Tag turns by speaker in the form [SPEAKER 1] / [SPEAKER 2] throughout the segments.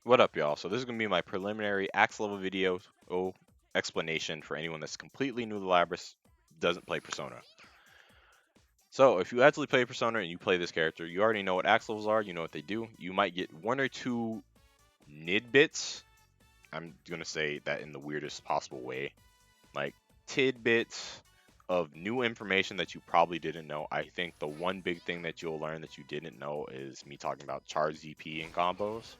[SPEAKER 1] What up, y'all? So this is going to be my preliminary axe level video explanation for anyone that's completely new to Labrys, doesn't play Persona. So if you actually play Persona and you play this character, you already know what axe levels are, you know what they do. You might get one or two nidbits. I'm going to say that in the weirdest possible way. Like tidbits of new information that you probably didn't know. I think the one big thing that you'll learn that you didn't know is me talking about charge ZP and combos,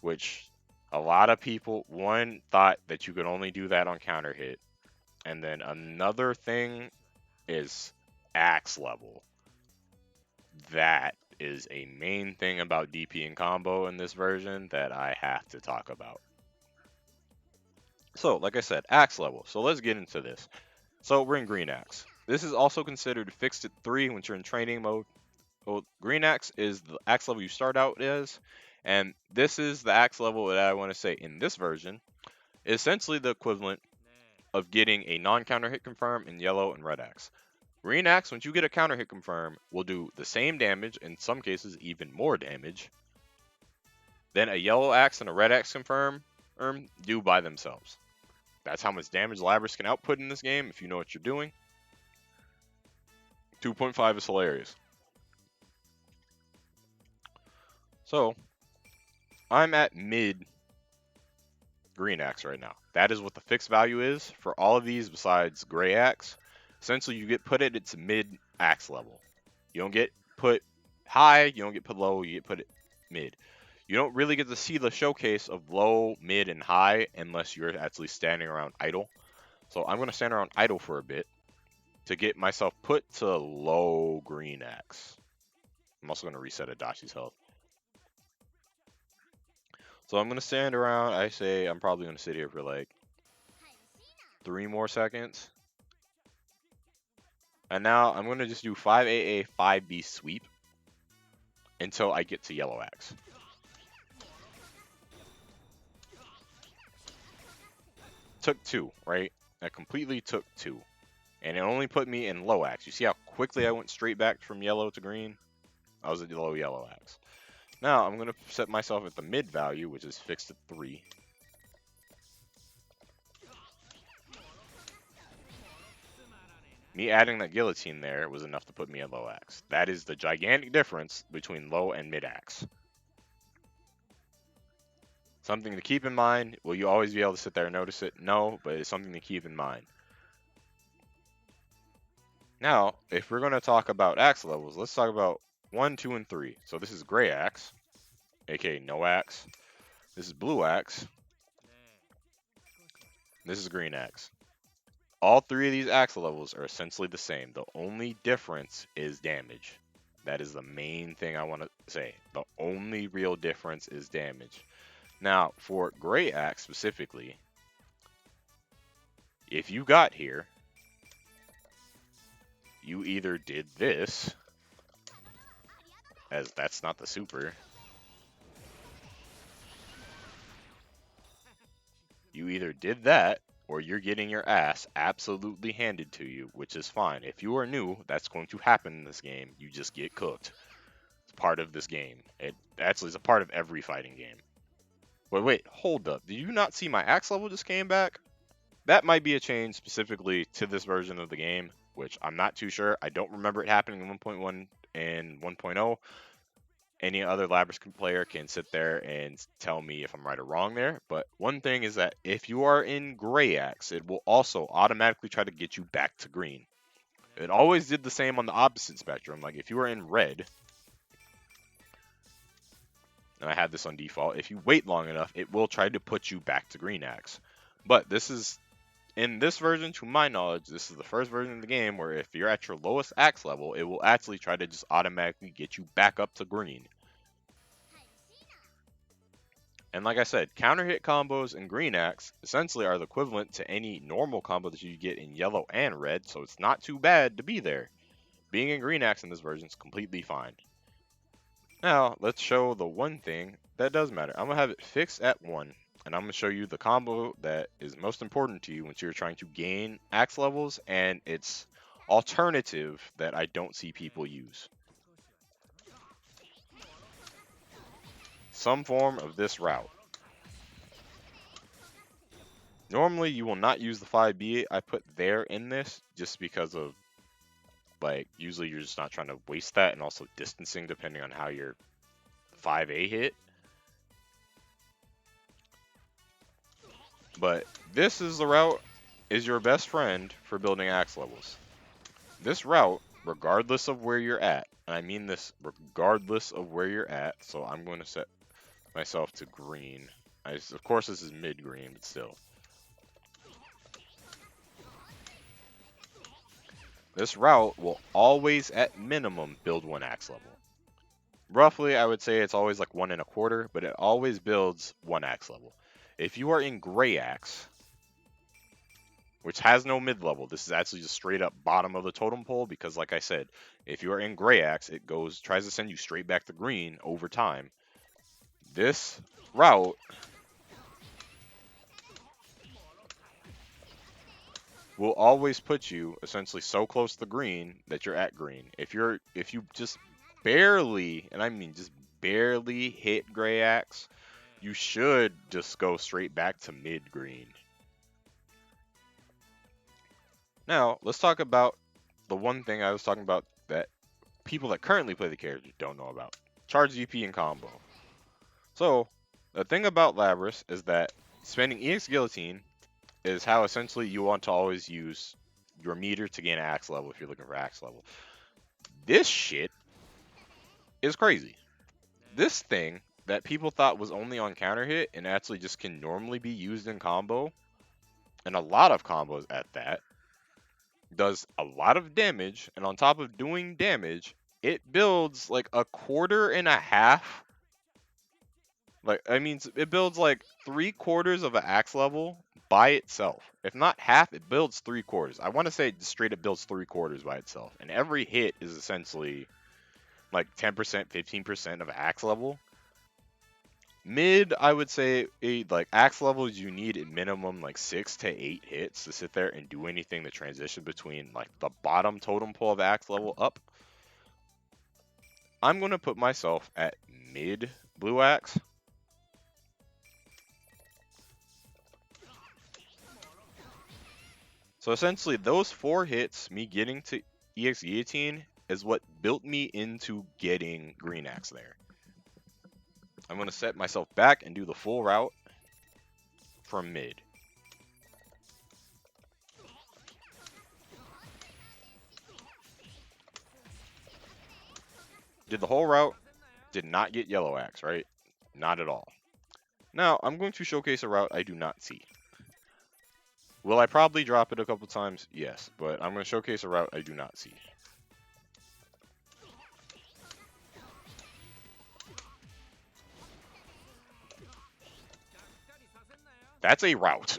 [SPEAKER 1] which a lot of people, one, thought that you could only do that on counter hit, and then another thing is axe level. That is a main thing about DP and combo in this version that I have to talk about. So, like I said, axe level. So let's get into this. So we're in green axe. This is also considered fixed at 3 when you're in training mode. Well, green axe is the axe level you start out as, and this is the axe level that I want to say in this version. Essentially the equivalent of getting a non-counter hit confirm in yellow and red axe. Green axe, once you get a counter hit confirm, will do the same damage, in some cases even more damage, than a yellow axe and a red axe confirm do by themselves. That's how much damage Labrys can output in this game if you know what you're doing. 2.5 is hilarious. So, I'm at mid green axe right now. That is what the fixed value is for all of these besides gray axe. Essentially, you get put at its mid axe level. You don't get put high, you don't get put low, you get put at mid. You don't really get to see the showcase of low, mid, and high unless you're actually standing around idle. So I'm going to stand around idle for a bit to get myself put to low green axe. I'm also going to reset Adachi's health. So I'm going to stand around. I say I'm probably going to sit here for like 3 more seconds. And now I'm going to just do 5AA, 5B sweep until I get to yellow axe. Took 2, right? I completely took 2. And it only put me in low axe. You see how quickly I went straight back from yellow to green? I was at low yellow axe. Now I'm going to set myself at the mid value, which is fixed at 3. Me adding that guillotine there was enough to put me at low axe. That is the gigantic difference between low and mid axe. Something to keep in mind. Will you always be able to sit there and notice it? No, but it's something to keep in mind. Now, if we're going to talk about axe levels, let's talk about 1, 2, and 3. So this is gray axe, aka no axe. This is blue axe. This is green axe. All 3 of these axe levels are essentially the same. The only difference is damage. That is the main thing I want to say. The only real difference is damage. Now, for gray axe specifically, if you got here, you either did this, as that's not the super. You either did that, or you're getting your ass absolutely handed to you, which is fine. If you are new, that's going to happen in this game. You just get cooked. It's part of this game. It actually is a part of every fighting game. But wait, hold up. Did you not see my axe level just came back? That might be a change specifically to this version of the game, which I'm not too sure. I don't remember it happening in 1.1 and 1.0. Any other Labrys player can sit there and tell me if I'm right or wrong there. But one thing is that if you are in gray axe, it will also automatically try to get you back to green. It always did the same on the opposite spectrum. Like if you were in red, and I had this on default, if you wait long enough, it will try to put you back to green axe. But this is, in this version, to my knowledge, this is the first version of the game where if you're at your lowest axe level, it will actually try to just automatically get you back up to green. And like I said, counter hit combos in green axe essentially are the equivalent to any normal combo that you get in yellow and red, so it's not too bad to be there. Being in green axe in this version is completely fine. Now, let's show the one thing that does matter. I'm going to have it fixed at 1, and I'm going to show you the combo that is most important to you once you're trying to gain axe levels, and its alternative that I don't see people use. some form of this route. Normally, you will not use the 5B I put there in this just because of, like, usually you're just not trying to waste that, and also distancing depending on how your 5A hit. But this is the route is your best friend for building axe levels. This route, regardless of where you're at, and I mean this regardless of where you're at, so I'm going to set myself to green. Of course, this is mid-green, but still. This route will always, at minimum, build 1 axe level. Roughly, I would say it's always like 1 1/4, but it always builds 1 axe level. If you are in gray axe, which has no mid-level, this is actually just straight up bottom of the totem pole, because like I said, if you are in gray axe, it tries to send you straight back to green over time. This route will always put you essentially so close to green that you're at green. If you just barely, and I mean just barely hit gray axe, you should just go straight back to mid green. Now, let's talk about the one thing I was talking about that people that currently play the character don't know about. Charge GP and combo. So, the thing about Labrys is that spending EX Guillotine is how essentially you want to always use your meter to gain axe level if you're looking for axe level. This shit is crazy. This thing that people thought was only on counter hit and actually just can normally be used in combo, and a lot of combos at that, does a lot of damage, and on top of doing damage, it builds like 1.25. Like, I mean, it builds like 3/4 of an axe level by itself. If not half, it builds 3/4. I want to say it straight up builds 3/4 by itself. And every hit is essentially like 10%, 15% of axe level. Mid, I would say, like axe levels, you need at minimum like 6 to 8 hits to sit there and do anything to transition between like the bottom totem pole of axe level up. I'm going to put myself at mid blue axe. So essentially, those 4 hits, me getting to EX Guillotine, is what built me into getting Green Axe there. I'm going to set myself back and do the full route from mid. Did the whole route, did not get Yellow Axe, right? Not at all. Now, I'm going to showcase a route I do not see. Will I probably drop it a couple times? Yes, but I'm going to showcase a route I do not see. That's a route.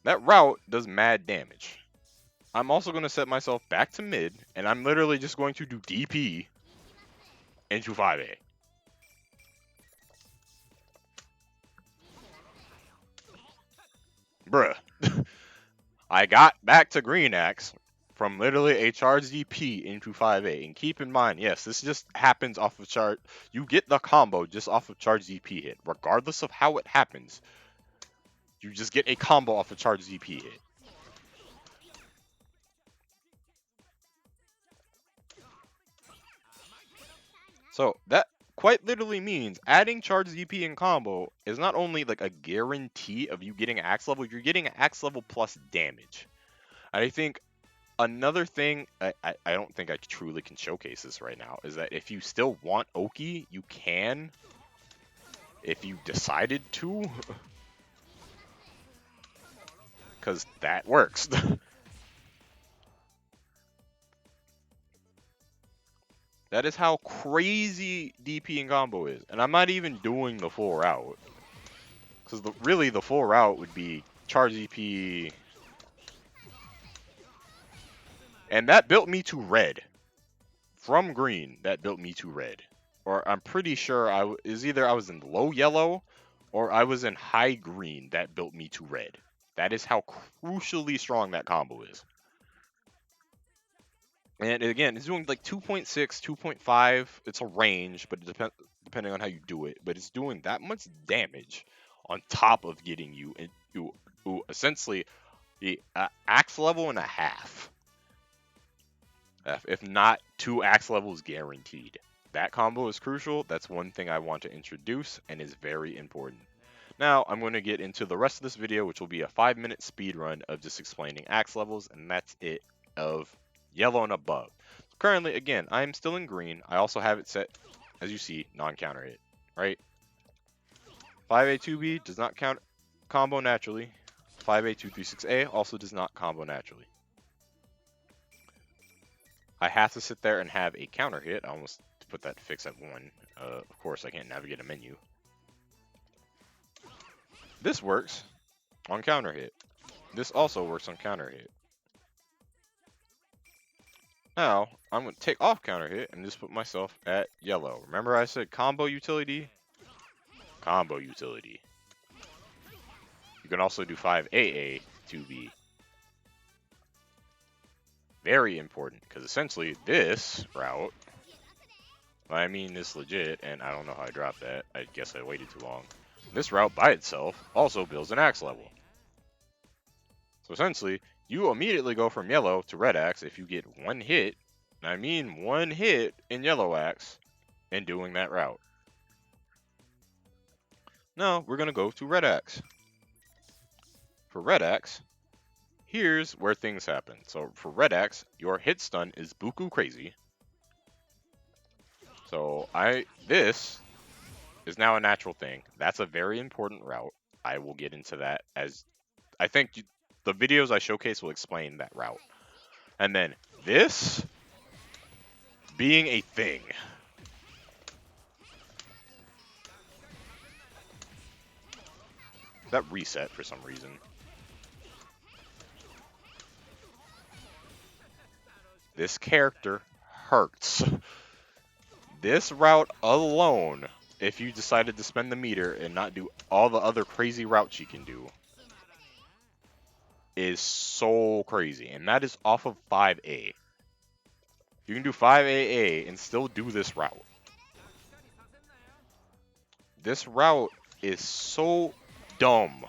[SPEAKER 1] That route does mad damage. I'm also going to set myself back to mid, and I'm literally just going to do DP into 5A. Bruh. I got back to Green Axe from literally a charge DP into 5A. And keep in mind, yes, this just happens off of charge. You get the combo just off of charge DP hit. Regardless of how it happens, you just get a combo off of charge DP hit. So that quite literally means adding charge DP in combo is not only like a guarantee of you getting axe level, you're getting axe level plus damage. I think another thing, I don't think I truly can showcase this right now, is that if you still want Oki, you can. If you decided to. Because that works. That is how crazy DP and combo is. And I'm not even doing the full route. Because really the full route would be charge DP. And that built me to red. From green, that built me to red. Or I'm pretty sure either I was in low yellow or I was in high green that built me to red. That is how crucially strong that combo is. And again, it's doing like 2.6, 2.5. It's a range, but it depending on how you do it, but it's doing that much damage on top of getting you into essentially the axe level and a half. If not, 2 axe levels guaranteed. That combo is crucial. That's one thing I want to introduce and is very important. Now, I'm going to get into the rest of this video, which will be a 5-minute speed run of just explaining axe levels, and that's it of yellow and above. Currently, again, I'm still in green. I also have it set, as you see, non-counter hit, right? 5A 2B does not count combo naturally. 5A 236A also does not combo naturally. I have to sit there and have a counter hit. I almost put that fix at 1. Of course, I can't navigate a menu. This works on counter hit. This also works on counter hit. Now, I'm going to take off counter hit and just put myself at yellow. Remember I said combo utility? Combo utility. You can also do 5AA 2B. Very important, because essentially this route, I mean this legit, and I don't know how I dropped that. I guess I waited too long. This route by itself also builds an axe level. So essentially, you immediately go from yellow to red axe if you get 1 hit, and I mean 1 hit in yellow axe, in doing that route. Now, we're going to go to red axe. For red axe, here's where things happen. So for red axe, your hit stun is buku crazy. So this is now a natural thing. That's a very important route. I will get into that as I think the videos I showcase will explain that route. And then this being a thing. That reset for some reason. This character hurts. This route alone, if you decided to spend the meter and not do all the other crazy routes you can do, is so crazy. And that is off of 5A. You can do 5AA and still do this route. This route is so dumb.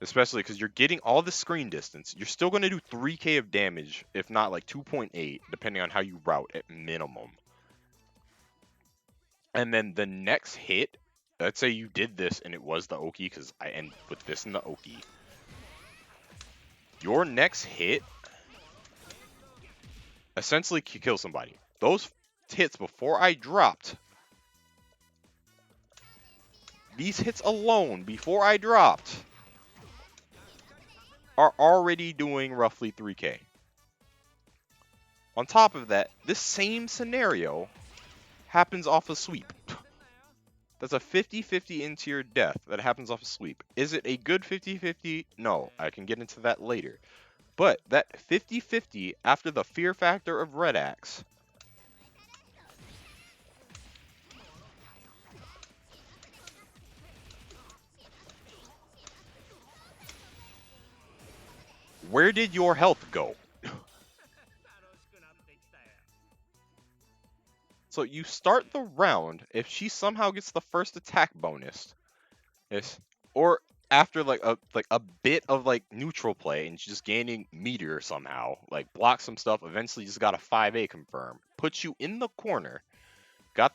[SPEAKER 1] Especially because you're getting all the screen distance. You're still going to do 3k of damage, if not like 2.8, depending on how you route at minimum. And then the next hit, let's say you did this and it was the Oki, because I end with this in the Oki. Your next hit essentially kill somebody. Those hits before I dropped, these hits alone before I dropped, are already doing roughly 3k. On top of that, this same scenario happens off a sweep. That's a 50-50 into your death that happens off a sweep. Is it a good 50-50? No, I can get into that later. But that 50-50 after the fear factor of red axe, where did your health go? So you start the round, if she somehow gets the first attack bonus, or after like a bit of like neutral play and she's just gaining meter somehow, like block some stuff, eventually just got a 5A confirm, puts you in the corner, got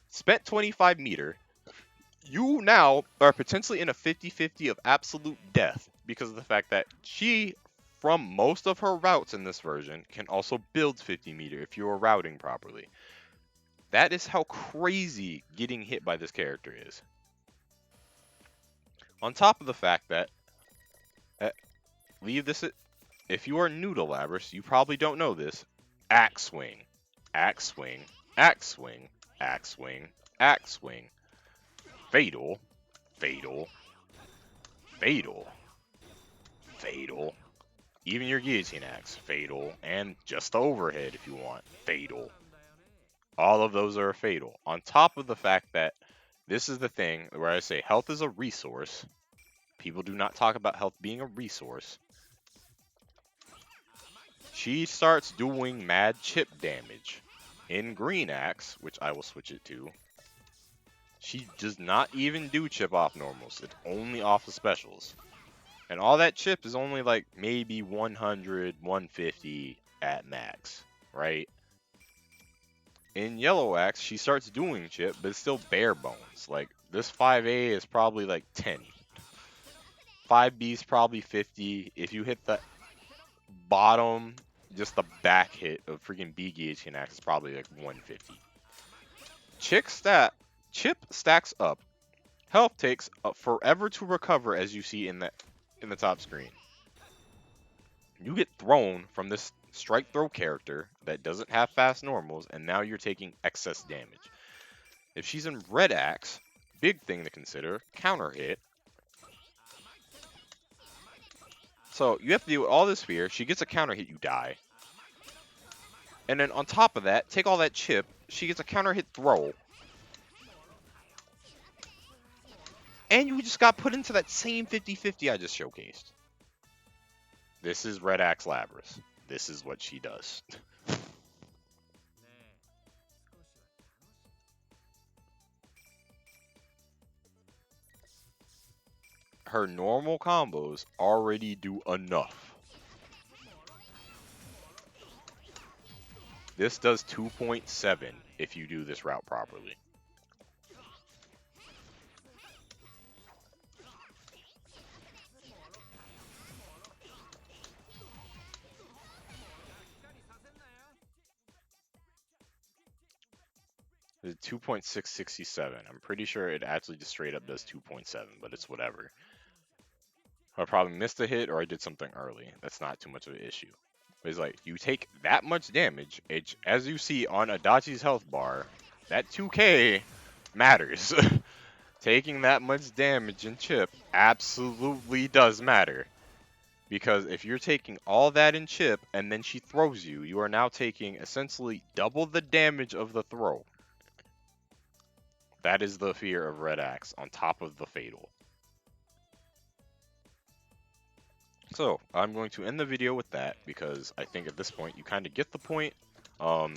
[SPEAKER 1] spent 25 meter, you now are potentially in a 50-50 of absolute death because of the fact that she, from most of her routes in this version, can also build 50 meter if you are routing properly. That is how crazy getting hit by this character is. On top of the fact that, leave this, if you are new to Labrys, you probably don't know this, axe swing, axe swing, axe swing, axe swing, axe swing, fatal, fatal, fatal, fatal, even your guillotine axe, fatal, and just the overhead if you want, fatal. All of those are fatal. On top of the fact that this is the thing where I say health is a resource. People do not talk about health being a resource. She starts doing mad chip damage. In Green Axe, which I will switch it to, she does not even do chip off normals. It's only off the specials. And all that chip is only like maybe 100, 150 at max, right? In Yellow Axe, she starts doing chip, but it's still bare bones. Like, this 5A is probably like 10. 5B is probably 50. If you hit the bottom, just the back hit of freaking BGH Axe is probably like 150. Chip stacks up. Health takes forever to recover, as you see in the top screen. You get thrown from this strike throw character that doesn't have fast normals, and now you're taking excess damage. If she's in Red Axe, big thing to consider, counter hit. So you have to deal with all this fear. She gets a counter hit, you die. And then on top of that, take all that chip, she gets a counter hit throw. And you just got put into that same 50-50 I just showcased. This is Red Axe Labrys. This is what she does. Her normal combos already do enough. This does 2.7 if you do this route properly. The 2.667. I'm pretty sure it actually just straight up does 2.7, but it's whatever. I probably missed a hit or I did something early. That's not too much of an issue. But it's like, you take that much damage, as you see on Adachi's health bar, that 2k matters. Taking that much damage in chip absolutely does matter. Because if you're taking all that in chip and then she throws you, you are now taking essentially double the damage of the throw. That is the fear of Red Axe on top of the Fatal. So, I'm going to end the video with that because I think at this point you kind of get the point. I'm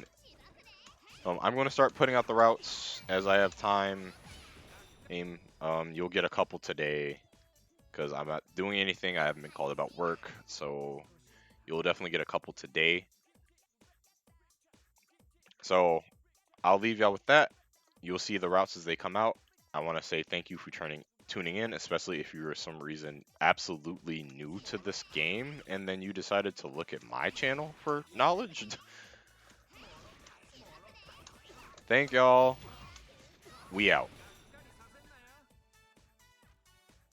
[SPEAKER 1] going to start putting out the routes as I have time. You'll get a couple today because I'm not doing anything. I haven't been called about work, so you'll definitely get a couple today. So, I'll leave y'all with that. You'll see the routes as they come out. I want to say thank you for tuning in, especially if you were for some reason absolutely new to this game and then you decided to look at my channel for knowledge. Thank y'all. We out.